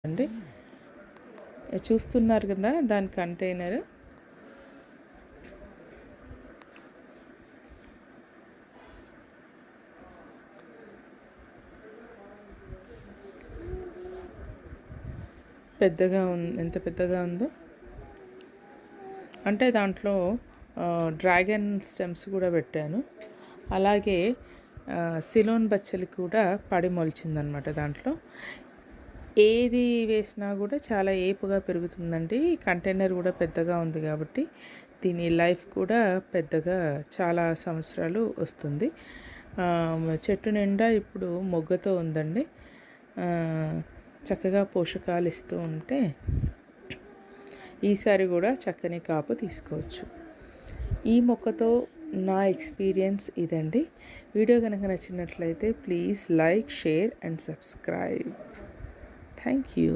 అండి చూస్తున్నారు కదా దాని కంటైనర్. పెద్దగా ఎంత పెద్దగా ఉందో అంటే దాంట్లో డ్రాగన్ స్టెమ్స్ కూడా పెట్టాను. అలాగే సిలోన్ బచ్చలి కూడా పడి మొలిచిందనమాట. దాంట్లో ఏది వేసినా కూడా చాలా ఏపుగా పెరుగుతుందండి. కంటైనర్ కూడా పెద్దగా ఉంది కాబట్టి దీని లైఫ్ కూడా పెద్దగా చాలా సంవత్సరాలు వస్తుంది. చెట్టు నిండా ఇప్పుడు మొగ్గతో ఉందండి. చక్కగా పోషకాలు ఇస్తూ ఉంటే ఈసారి కూడా చక్కని కాపు తీసుకోవచ్చు. ఈ మొక్కతో నా ఎక్స్పీరియన్స్ ఇదండి. వీడియో కనుక నచ్చినట్లయితే please like, share and subscribe. Thank you.